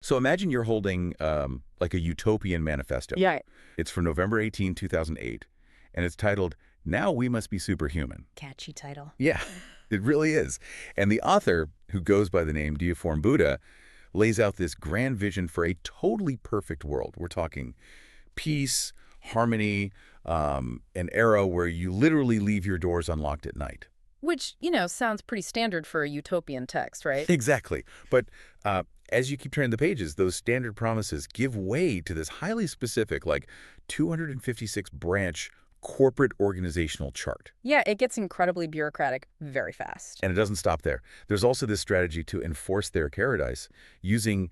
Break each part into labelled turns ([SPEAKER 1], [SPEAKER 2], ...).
[SPEAKER 1] So imagine you're holding like a utopian manifesto.
[SPEAKER 2] Yeah.
[SPEAKER 1] It's from November 2008, and it's titled, Now We Must Be Superhuman.
[SPEAKER 2] Catchy title.
[SPEAKER 1] Yeah, it really is. And the author, who goes by the name Deiform Buddha, lays out this grand vision for a totally perfect world. We're talking peace, harmony, an era where you literally leave your doors unlocked at night.
[SPEAKER 2] Which, sounds pretty standard for a utopian text, right?
[SPEAKER 1] Exactly. But as you keep turning the pages, those standard promises give way to this highly specific, like 256-branch corporate organizational chart.
[SPEAKER 2] Yeah, it gets incredibly bureaucratic very fast.
[SPEAKER 1] And it doesn't stop there. There's also this strategy to enforce their paradise using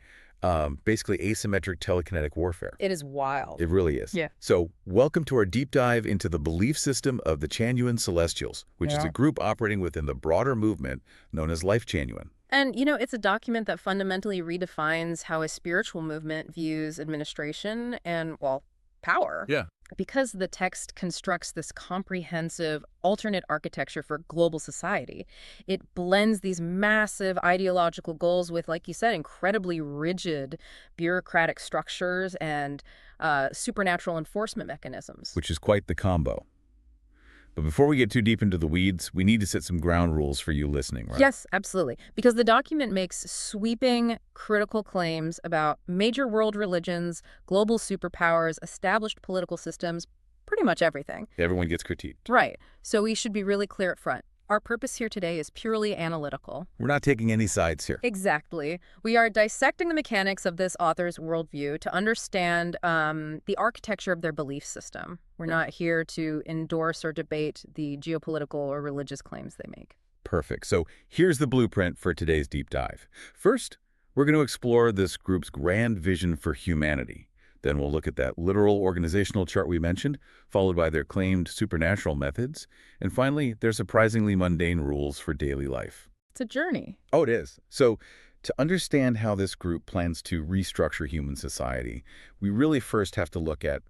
[SPEAKER 1] basically asymmetric telekinetic warfare.
[SPEAKER 2] It is wild.
[SPEAKER 1] It really is.
[SPEAKER 2] Yeah.
[SPEAKER 1] So welcome to our deep dive into the belief system of the Chanyuan Celestials, which is a group operating within the broader movement known as Lifechanyuan.
[SPEAKER 2] And, it's a document that fundamentally redefines how a spiritual movement views administration and, well, power.
[SPEAKER 1] Yeah.
[SPEAKER 2] Because the text constructs this comprehensive alternate architecture for global society, it blends these massive ideological goals with, like you said, incredibly rigid bureaucratic structures and supernatural enforcement mechanisms.
[SPEAKER 1] Which is quite the combo. But before we get too deep into the weeds, we need to set some ground rules for you listening, right?
[SPEAKER 2] Yes, absolutely. Because the document makes sweeping, critical claims about major world religions, global superpowers, established political systems, pretty much everything.
[SPEAKER 1] Everyone gets critiqued.
[SPEAKER 2] Right. So we should be really clear up front. Our purpose here today is purely analytical.
[SPEAKER 1] We're not taking any sides here.
[SPEAKER 2] Exactly. We are dissecting the mechanics of this author's worldview to understand the architecture of their belief system. We're not here to endorse or debate the geopolitical or religious claims they make.
[SPEAKER 1] Perfect. So here's the blueprint for today's deep dive. First, we're going to explore this group's grand vision for humanity. Then we'll look at that literal organizational chart we mentioned, followed by their claimed supernatural methods, and finally, their surprisingly mundane rules for daily life.
[SPEAKER 2] It's a journey.
[SPEAKER 1] Oh, it is. So to understand how this group plans to restructure human society, we really first have to look at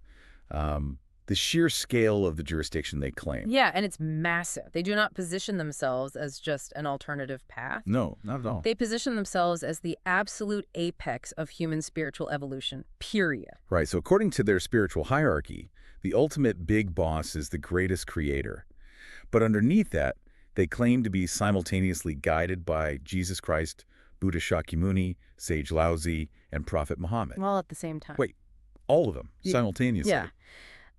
[SPEAKER 1] the sheer scale of the jurisdiction they claim.
[SPEAKER 2] Yeah, and it's massive. They do not position themselves as just an alternative path.
[SPEAKER 1] No, not at all.
[SPEAKER 2] They position themselves as the absolute apex of human spiritual evolution, period.
[SPEAKER 1] Right, so according to their spiritual hierarchy, the ultimate big boss is the greatest creator. But underneath that, they claim to be simultaneously guided by Jesus Christ, Buddha Shakyamuni, Sage Laozi, and Prophet Muhammad.
[SPEAKER 2] All at the same time.
[SPEAKER 1] Wait, all of them simultaneously?
[SPEAKER 2] Yeah.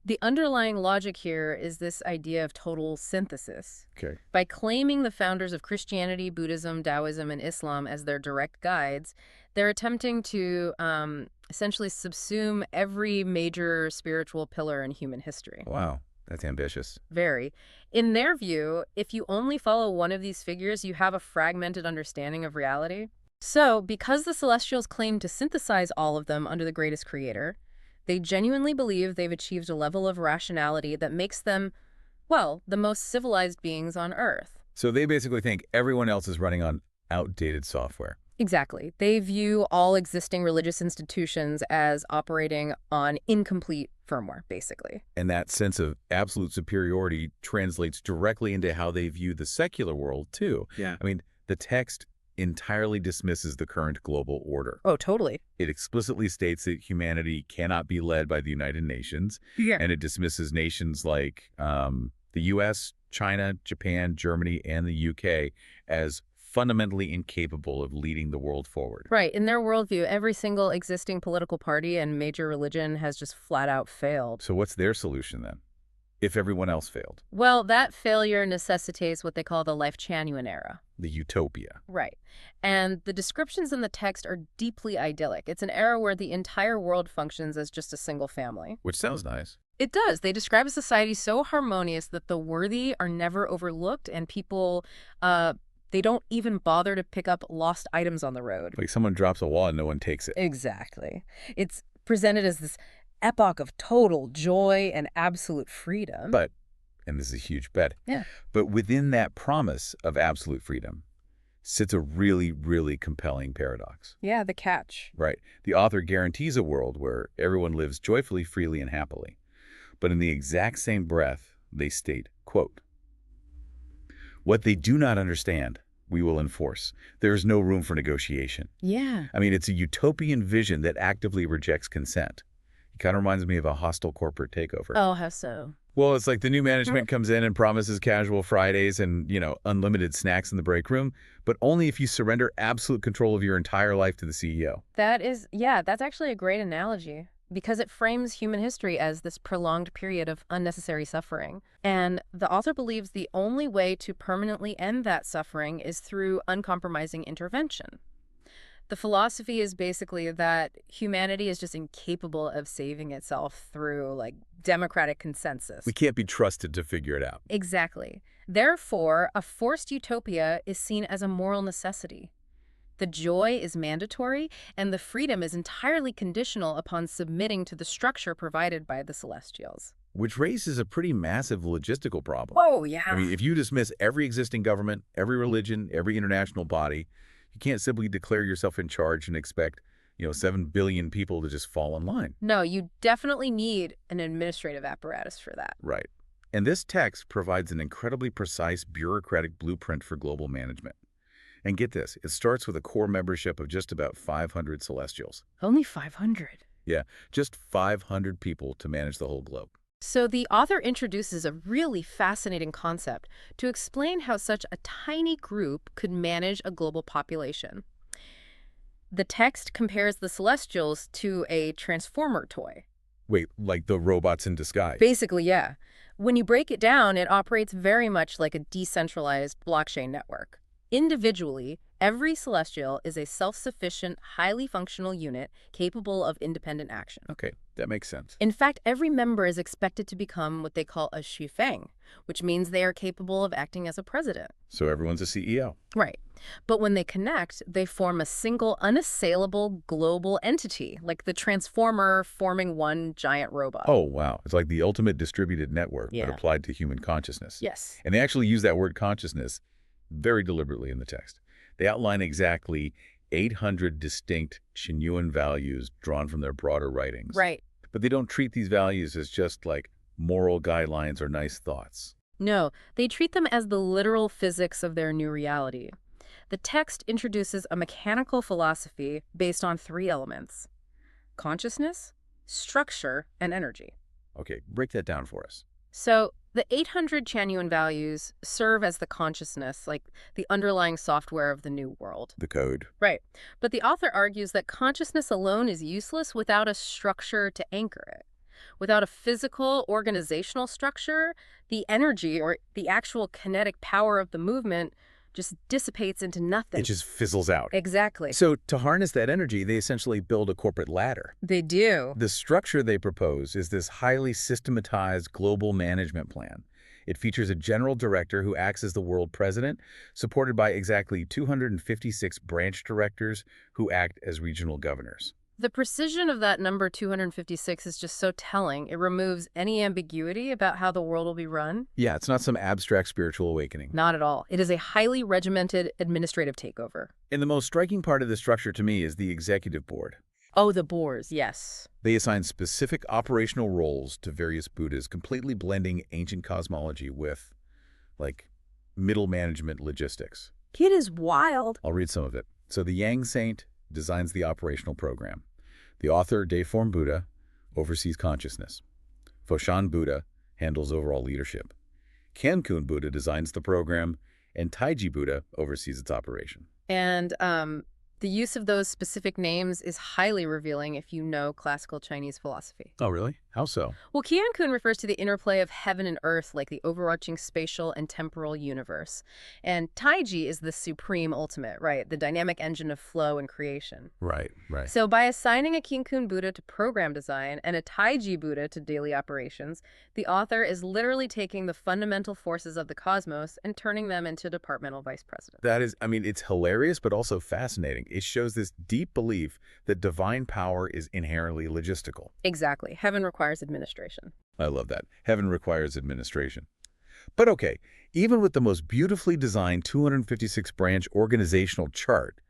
[SPEAKER 2] The underlying logic here is this idea of total synthesis.
[SPEAKER 1] Okay.
[SPEAKER 2] By claiming the founders of Christianity, Buddhism, Taoism, and Islam as their direct guides, they're attempting to essentially subsume every major spiritual pillar in human history.
[SPEAKER 1] Wow, that's ambitious.
[SPEAKER 2] Very. In their view, if you only follow one of these figures, you have a fragmented understanding of reality. So, because the Celestials claim to synthesize all of them under the greatest creator, they genuinely believe they've achieved a level of rationality that makes them, well, the most civilized beings on Earth.
[SPEAKER 1] So they basically think everyone else is running on outdated software.
[SPEAKER 2] Exactly. They view all existing religious institutions as operating on incomplete firmware, basically.
[SPEAKER 1] And that sense of absolute superiority translates directly into how they view the secular world, too.
[SPEAKER 3] Yeah.
[SPEAKER 1] I mean, the text entirely dismisses the current global order.
[SPEAKER 2] Oh, totally.
[SPEAKER 1] It explicitly states that humanity cannot be led by the United Nations, and it dismisses nations like the U.S., China, Japan, Germany, and the U.K. as fundamentally incapable of leading the world forward.
[SPEAKER 2] Right. In their worldview, every single existing political party and major religion has just flat out failed.
[SPEAKER 1] So what's their solution then, if everyone else failed?
[SPEAKER 2] Well, that failure necessitates what they call the Lifechanyuan era.
[SPEAKER 1] The Utopia.
[SPEAKER 2] Right. And the descriptions in the text are deeply idyllic. It's an era where the entire world functions as just a single family.
[SPEAKER 1] Which sounds nice.
[SPEAKER 2] It does. They describe a society so harmonious that the worthy are never overlooked and people, they don't even bother to pick up lost items on the road.
[SPEAKER 1] Like someone drops a wall and no one takes it.
[SPEAKER 2] Exactly. It's presented as this epoch of total joy and absolute freedom.
[SPEAKER 1] But, and this is a huge bet, but within that promise of absolute freedom sits a really, really compelling paradox.
[SPEAKER 2] Yeah, the catch.
[SPEAKER 1] Right. The author guarantees a world where everyone lives joyfully, freely, and happily. But in the exact same breath, they state, quote, "What they do not understand, we will enforce. There's no room for negotiation.
[SPEAKER 2] Yeah.
[SPEAKER 1] I mean, it's a utopian vision that actively rejects consent. It kind of reminds me of a hostile corporate takeover.
[SPEAKER 2] Oh, how so?
[SPEAKER 1] Well, it's like the new management comes in and promises casual Fridays and, unlimited snacks in the break room, but only if you surrender absolute control of your entire life to the CEO.
[SPEAKER 2] That's actually a great analogy because it frames human history as this prolonged period of unnecessary suffering. And the author believes the only way to permanently end that suffering is through uncompromising intervention. The philosophy is basically that humanity is just incapable of saving itself through, democratic consensus.
[SPEAKER 1] We can't be trusted to figure it out.
[SPEAKER 2] Exactly. Therefore, a forced utopia is seen as a moral necessity. The joy is mandatory, and the freedom is entirely conditional upon submitting to the structure provided by the Celestials.
[SPEAKER 1] Which raises a pretty massive logistical problem.
[SPEAKER 2] Oh, yeah.
[SPEAKER 1] I mean, if you dismiss every existing government, every religion, every international body, you can't simply declare yourself in charge and expect, 7 billion people to just fall in line.
[SPEAKER 2] No, you definitely need an administrative apparatus for that.
[SPEAKER 1] Right. And this text provides an incredibly precise bureaucratic blueprint for global management. And get this, it starts with a core membership of just about 500 Celestials.
[SPEAKER 2] Only 500.
[SPEAKER 1] Yeah, just 500 people to manage the whole globe.
[SPEAKER 2] So the author introduces a really fascinating concept to explain how such a tiny group could manage a global population. The text compares the Celestials to a transformer toy.
[SPEAKER 1] Wait, like the robots in disguise?
[SPEAKER 2] Basically, yeah. When you break it down, it operates very much like a decentralized blockchain network. Individually, every Celestial is a self-sufficient, highly functional unit capable of independent action.
[SPEAKER 1] Okay, that makes sense.
[SPEAKER 2] In fact, every member is expected to become what they call a Shufeng, which means they are capable of acting as a president.
[SPEAKER 1] So everyone's a CEO.
[SPEAKER 2] Right. But when they connect, they form a single, unassailable global entity, like the transformer forming one giant robot.
[SPEAKER 1] Oh, wow. It's like the ultimate distributed network,
[SPEAKER 2] Yeah.
[SPEAKER 1] but applied to human consciousness.
[SPEAKER 2] Yes.
[SPEAKER 1] And they actually use that word consciousness very deliberately in the text. They outline exactly 800 distinct Chanyuan values drawn from their broader writings.
[SPEAKER 2] Right.
[SPEAKER 1] But they don't treat these values as just like moral guidelines or nice thoughts.
[SPEAKER 2] No, they treat them as the literal physics of their new reality. The text introduces a mechanical philosophy based on 3 elements: consciousness, structure, and energy.
[SPEAKER 1] Okay, break that down for us.
[SPEAKER 2] So the 800 Chanyuan values serve as the consciousness, like the underlying software of the new world.
[SPEAKER 1] The code.
[SPEAKER 2] Right. But the author argues that consciousness alone is useless without a structure to anchor it. Without a physical, organizational structure, the energy or the actual kinetic power of the movement just dissipates into nothing.
[SPEAKER 1] It just fizzles out.
[SPEAKER 2] Exactly.
[SPEAKER 1] So to harness that energy, they essentially build a corporate ladder.
[SPEAKER 2] They do.
[SPEAKER 1] The structure they propose is this highly systematized global management plan. It features a general director who acts as the world president, supported by exactly 256 branch directors who act as regional governors.
[SPEAKER 2] The precision of that number 256 is just so telling. It removes any ambiguity about how the world will be run.
[SPEAKER 1] Yeah, it's not some abstract spiritual awakening.
[SPEAKER 2] Not at all. It is a highly regimented administrative takeover.
[SPEAKER 1] And the most striking part of the structure to me is the executive board.
[SPEAKER 2] Oh, the boars, yes.
[SPEAKER 1] They assign specific operational roles to various Buddhas, completely blending ancient cosmology with, middle management logistics.
[SPEAKER 2] It is wild.
[SPEAKER 1] I'll read some of it. So the Yang Saint designs the operational program. The author, Deiform Buddha, oversees consciousness. Foshan Buddha handles overall leadership. Cancun Buddha designs the program, and Taiji Buddha oversees its operation.
[SPEAKER 2] And the use of those specific names is highly revealing if you know classical Chinese philosophy.
[SPEAKER 1] Oh, really? How so?
[SPEAKER 2] Well, Qiankun refers to the interplay of heaven and earth, like the overarching spatial and temporal universe. And Taiji is the supreme ultimate, right? The dynamic engine of flow and creation.
[SPEAKER 1] Right.
[SPEAKER 2] So by assigning a Qiankun Buddha to program design and a Taiji Buddha to daily operations, the author is literally taking the fundamental forces of the cosmos and turning them into departmental vice presidents.
[SPEAKER 1] That is, it's hilarious, but also fascinating. It shows this deep belief that divine power is inherently logistical.
[SPEAKER 2] Exactly. Heaven requires administration.
[SPEAKER 1] I love that. Heaven requires administration. But okay, even with the most beautifully designed 256-branch organizational chart,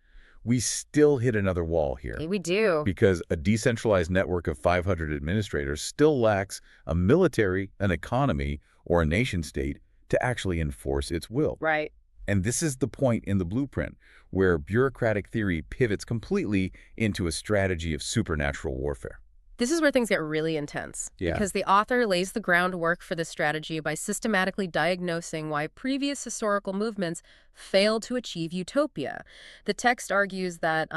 [SPEAKER 1] we still hit another wall here.
[SPEAKER 2] We do.
[SPEAKER 1] Because a decentralized network of 500 administrators still lacks a military, an economy, or a nation-state to actually enforce its will.
[SPEAKER 2] Right.
[SPEAKER 1] And this is the point in the blueprint where bureaucratic theory pivots completely into a strategy of supernatural warfare.
[SPEAKER 2] This is where things get really intense,
[SPEAKER 1] Yeah.
[SPEAKER 2] because the author lays the groundwork for this strategy by systematically diagnosing why previous historical movements failed to achieve utopia. The text argues that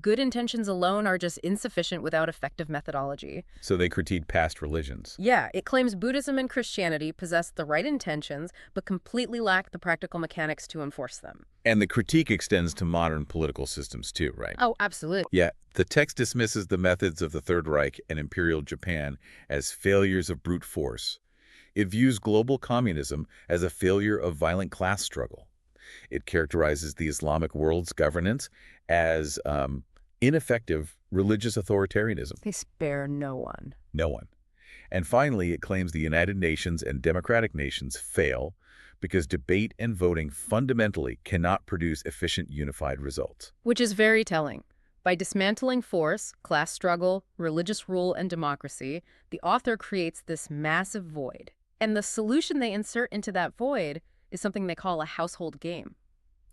[SPEAKER 2] good intentions alone are just insufficient without effective methodology.
[SPEAKER 1] So they critique past religions.
[SPEAKER 2] Yeah, it claims Buddhism and Christianity possessed the right intentions, but completely lacked the practical mechanics to enforce them.
[SPEAKER 1] And the critique extends to modern political systems too, right?
[SPEAKER 2] Oh, absolutely.
[SPEAKER 1] Yet, the text dismisses the methods of the Third Reich and Imperial Japan as failures of brute force. It views global communism as a failure of violent class struggle. It characterizes the Islamic world's governance as ineffective religious authoritarianism.
[SPEAKER 2] They spare no one.
[SPEAKER 1] No one. And finally, it claims the United Nations and democratic nations fail because debate and voting fundamentally cannot produce efficient unified results.
[SPEAKER 2] Which is very telling. By dismantling force, class struggle, religious rule, and democracy, the author creates this massive void. And the solution they insert into that void is something they call a household game.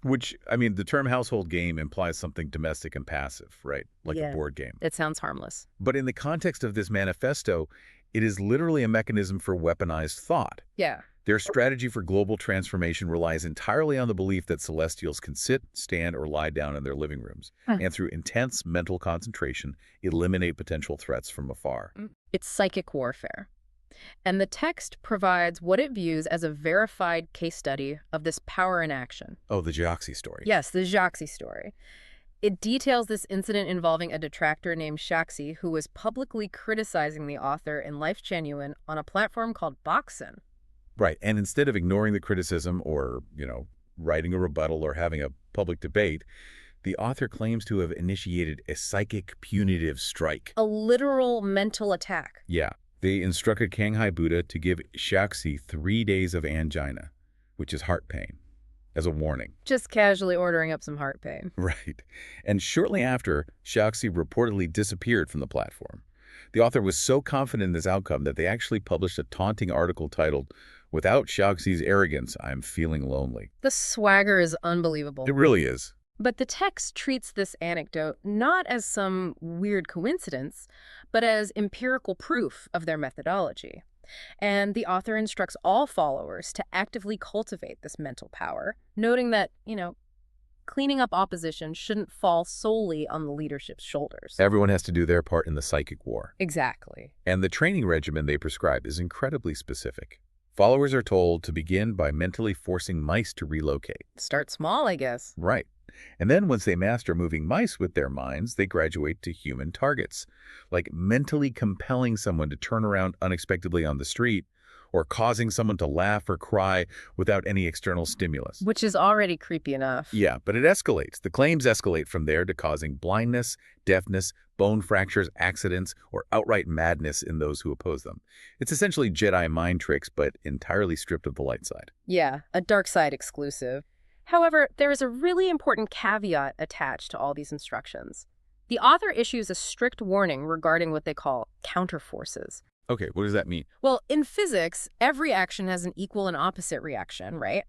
[SPEAKER 1] Which, I mean, the term household game implies something domestic and passive, right? Like a board game.
[SPEAKER 2] It sounds harmless.
[SPEAKER 1] But in the context of this manifesto, it is literally a mechanism for weaponized thought.
[SPEAKER 2] Yeah.
[SPEAKER 1] Their strategy for global transformation relies entirely on the belief that Celestials can sit, stand, or lie down in their living rooms, and through intense mental concentration, eliminate potential threats from afar.
[SPEAKER 2] It's psychic warfare. And the text provides what it views as a verified case study of this power in action.
[SPEAKER 1] Oh, the Joxy story.
[SPEAKER 2] Yes, the Joxy story. It details this incident involving a detractor named Shaxi who was publicly criticizing the author in Lifechanyuan on a platform called Boxen.
[SPEAKER 1] Right, and instead of ignoring the criticism or, writing a rebuttal or having a public debate, the author claims to have initiated a psychic punitive strike.
[SPEAKER 2] A literal mental attack.
[SPEAKER 1] Yeah. They instructed Kanghai Buddha to give Shaxi 3 days of angina, which is heart pain, as a warning.
[SPEAKER 2] Just casually ordering up some heart pain.
[SPEAKER 1] Right. And shortly after, Shaxi reportedly disappeared from the platform. The author was so confident in this outcome that they actually published a taunting article titled, "Without Shaxi's arrogance, I'm feeling lonely."
[SPEAKER 2] The swagger is unbelievable.
[SPEAKER 1] It really is.
[SPEAKER 2] But the text treats this anecdote not as some weird coincidence, but as empirical proof of their methodology. And the author instructs all followers to actively cultivate this mental power, noting that, cleaning up opposition shouldn't fall solely on the leadership's shoulders.
[SPEAKER 1] Everyone has to do their part in the psychic war.
[SPEAKER 2] Exactly.
[SPEAKER 1] And the training regimen they prescribe is incredibly specific. Followers are told to begin by mentally forcing mice to relocate.
[SPEAKER 2] Start small, I guess.
[SPEAKER 1] Right. And then once they master moving mice with their minds, they graduate to human targets, like mentally compelling someone to turn around unexpectedly on the street or causing someone to laugh or cry without any external stimulus.
[SPEAKER 2] Which is already creepy enough.
[SPEAKER 1] Yeah, but it escalates. The claims escalate from there to causing blindness, deafness, bone fractures, accidents, or outright madness in those who oppose them. It's essentially Jedi mind tricks, but entirely stripped of the light side.
[SPEAKER 2] Yeah, a dark side exclusive. However, there is a really important caveat attached to all these instructions. The author issues a strict warning regarding what they call counterforces.
[SPEAKER 1] Okay, what does that mean?
[SPEAKER 2] Well, in physics, every action has an equal and opposite reaction, right?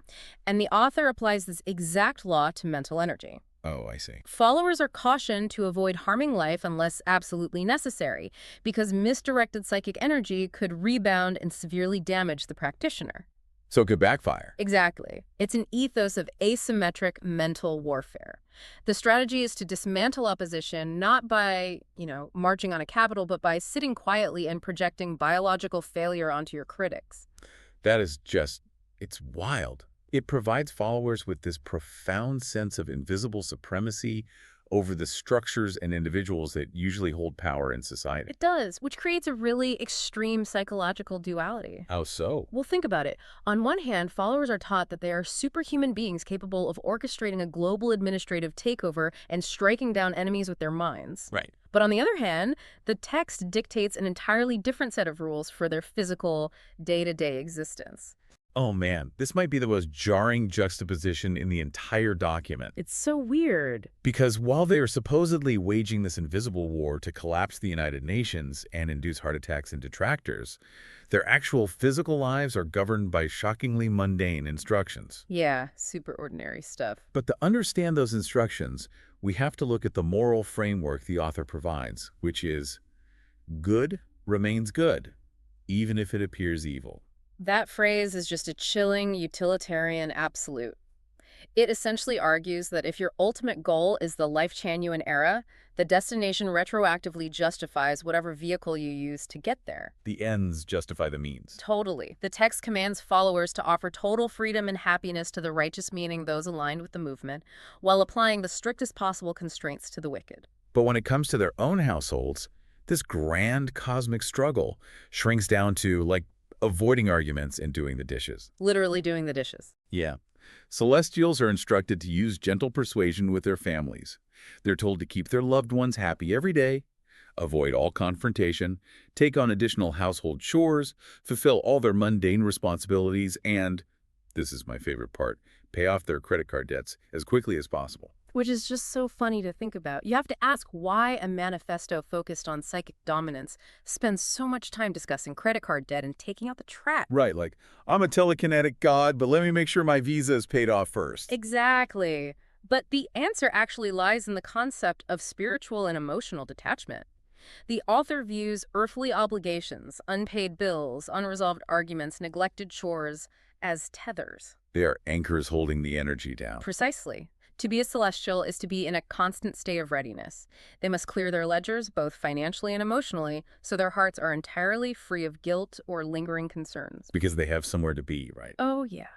[SPEAKER 2] And the author applies this exact law to mental energy.
[SPEAKER 1] Oh, I see.
[SPEAKER 2] Followers are cautioned to avoid harming life unless absolutely necessary, because misdirected psychic energy could rebound and severely damage the practitioner.
[SPEAKER 1] So it could backfire.
[SPEAKER 2] Exactly. It's an ethos of asymmetric mental warfare. The strategy is to dismantle opposition not by, marching on a capital, but by sitting quietly and projecting biological failure onto your critics.
[SPEAKER 1] That is it's wild. It provides followers with this profound sense of invisible supremacy over the structures and individuals that usually hold power in society.
[SPEAKER 2] It does, which creates a really extreme psychological duality.
[SPEAKER 1] How so?
[SPEAKER 2] Well, think about it. On one hand, followers are taught that they are superhuman beings capable of orchestrating a global administrative takeover and striking down enemies with their minds.
[SPEAKER 1] Right.
[SPEAKER 2] But on the other hand, the text dictates an entirely different set of rules for their physical, day-to-day existence.
[SPEAKER 1] Oh man, this might be the most jarring juxtaposition in the entire document.
[SPEAKER 2] It's so weird.
[SPEAKER 1] Because while they are supposedly waging this invisible war to collapse the United Nations and induce heart attacks in detractors, their actual physical lives are governed by shockingly mundane instructions.
[SPEAKER 2] Yeah, super ordinary stuff.
[SPEAKER 1] But to understand those instructions, we have to look at the moral framework the author provides, which is, good remains good, even if it appears evil.
[SPEAKER 2] That phrase is just a chilling, utilitarian absolute. It essentially argues that if your ultimate goal is the Lifechanyuan era, the destination retroactively justifies whatever vehicle you use to get there.
[SPEAKER 1] The ends justify the means.
[SPEAKER 2] Totally. The text commands followers to offer total freedom and happiness to the righteous, meaning those aligned with the movement, while applying the strictest possible constraints to the wicked.
[SPEAKER 1] But when it comes to their own households, this grand cosmic struggle shrinks down to, like, avoiding arguments and doing the dishes.
[SPEAKER 2] Literally doing the dishes.
[SPEAKER 1] Yeah. Celestials are instructed to use gentle persuasion with their families. They're told to keep their loved ones happy every day, avoid all confrontation, take on additional household chores, fulfill all their mundane responsibilities, and, this is my favorite part, pay off their credit card debts as quickly as possible.
[SPEAKER 2] Which is just so funny to think about. You have to ask why a manifesto focused on psychic dominance spends so much time discussing credit card debt and taking out the trash.
[SPEAKER 1] Right, like, I'm a telekinetic god, but let me make sure my visa is paid off first.
[SPEAKER 2] Exactly. But the answer actually lies in the concept of spiritual and emotional detachment. The author views earthly obligations, unpaid bills, unresolved arguments, neglected chores as tethers.
[SPEAKER 1] They are anchors holding the energy down.
[SPEAKER 2] Precisely. To be a celestial is to be in a constant state of readiness. They must clear their ledgers, both financially and emotionally, so their hearts are entirely free of guilt or lingering concerns.
[SPEAKER 1] Because they have somewhere to be, right?
[SPEAKER 2] Oh, yeah.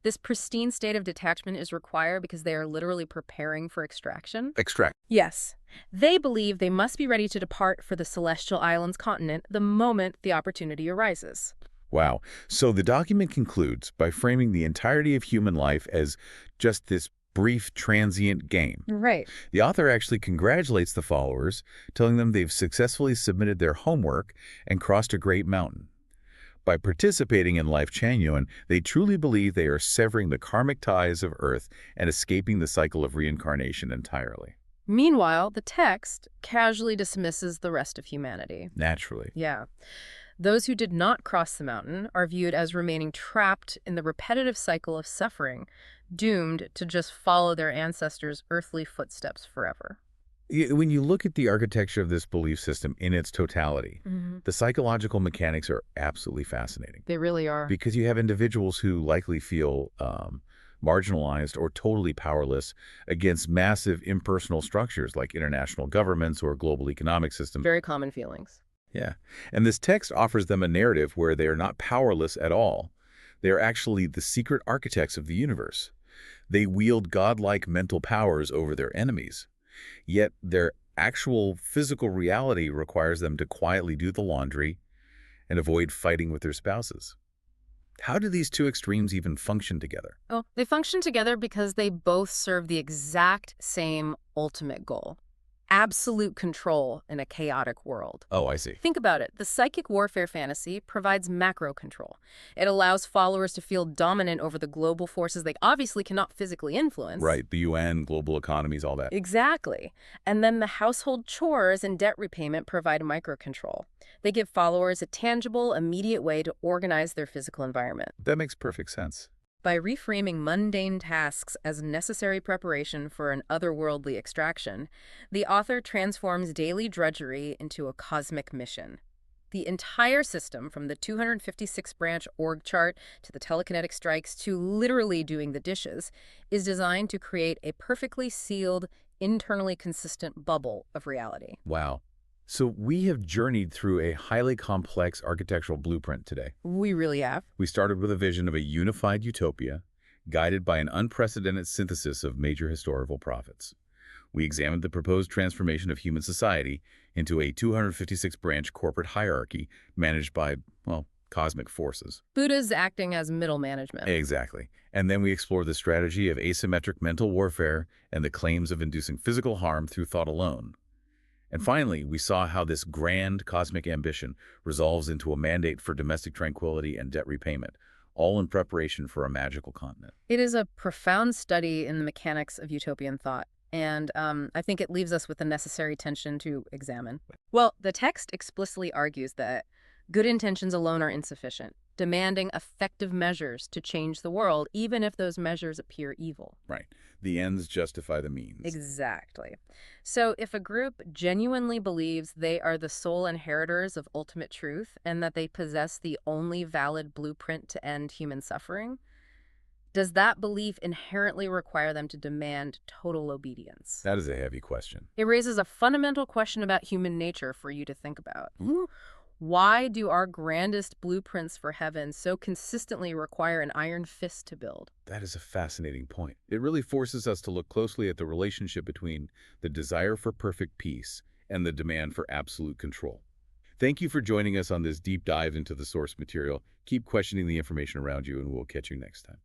[SPEAKER 2] This pristine state of detachment is required because they are literally preparing for extraction.
[SPEAKER 1] Extract.
[SPEAKER 2] Yes. They believe they must be ready to depart for the Celestial Islands continent the moment the opportunity arises.
[SPEAKER 1] Wow. So the document concludes by framing the entirety of human life as just this brief, transient game.
[SPEAKER 2] Right.
[SPEAKER 1] The author actually congratulates the followers, telling them they've successfully submitted their homework and crossed a great mountain. By participating in Lifechanyuan, they truly believe they are severing the karmic ties of Earth and escaping the cycle of reincarnation entirely.
[SPEAKER 2] Meanwhile, the text casually dismisses the rest of humanity.
[SPEAKER 1] Naturally.
[SPEAKER 2] Yeah. Those who did not cross the mountain are viewed as remaining trapped in the repetitive cycle of suffering, doomed to just follow their ancestors' earthly footsteps forever.
[SPEAKER 1] When you look at the architecture of this belief system in its totality, the psychological mechanics are absolutely fascinating.
[SPEAKER 2] They really are.
[SPEAKER 1] Because you have individuals who likely feel marginalized or totally powerless against massive impersonal structures like international governments or global economic systems.
[SPEAKER 2] Very common feelings.
[SPEAKER 1] Yeah. And this text offers them a narrative where they are not powerless at all. They are actually the secret architects of the universe. They wield godlike mental powers over their enemies. Yet their actual physical reality requires them to quietly do the laundry and avoid fighting with their spouses. How do these two extremes even function together?
[SPEAKER 2] Oh, they function together because they both serve the exact same ultimate goal: absolute control in a chaotic world.
[SPEAKER 1] Oh, I see.
[SPEAKER 2] Think about it. The psychic warfare fantasy provides macro control. It allows followers to feel dominant over the global forces they obviously cannot physically influence.
[SPEAKER 1] Right, the UN, global economies, all that.
[SPEAKER 2] Exactly. And then the household chores and debt repayment provide micro control. They give followers a tangible, immediate way to organize their physical environment.
[SPEAKER 1] That makes perfect sense.
[SPEAKER 2] By reframing mundane tasks as necessary preparation for an otherworldly extraction, the author transforms daily drudgery into a cosmic mission. The entire system, from the 256-branch org chart to the telekinetic strikes to literally doing the dishes, is designed to create a perfectly sealed, internally consistent bubble of reality.
[SPEAKER 1] Wow. So we have journeyed through a highly complex architectural blueprint today.
[SPEAKER 2] We really have.
[SPEAKER 1] We started with a vision of a unified utopia, guided by an unprecedented synthesis of major historical prophets. We examined the proposed transformation of human society into a 256-branch corporate hierarchy managed by, well, cosmic forces.
[SPEAKER 2] Buddha's acting as middle management.
[SPEAKER 1] Exactly. And then we explored the strategy of asymmetric mental warfare and the claims of inducing physical harm through thought alone. And finally, we saw how this grand cosmic ambition resolves into a mandate for domestic tranquility and debt repayment, all in preparation for a magical continent.
[SPEAKER 2] It is a profound study in the mechanics of utopian thought, and I think it leaves us with the necessary tension to examine. Well, the text explicitly argues that good intentions alone are insufficient, demanding effective measures to change the world, even if those measures appear evil.
[SPEAKER 1] Right. The ends justify the means.
[SPEAKER 2] Exactly. So if a group genuinely believes they are the sole inheritors of ultimate truth and that they possess the only valid blueprint to end human suffering, does that belief inherently require them to demand total obedience?
[SPEAKER 1] That is a heavy question.
[SPEAKER 2] It raises a fundamental question about human nature for you to think about. Why do our grandest blueprints for heaven so consistently require an iron fist to build?
[SPEAKER 1] That is a fascinating point. It really forces us to look closely at the relationship between the desire for perfect peace and the demand for absolute control. Thank you for joining us on this deep dive into the source material. Keep questioning the information around you, and we'll catch you next time.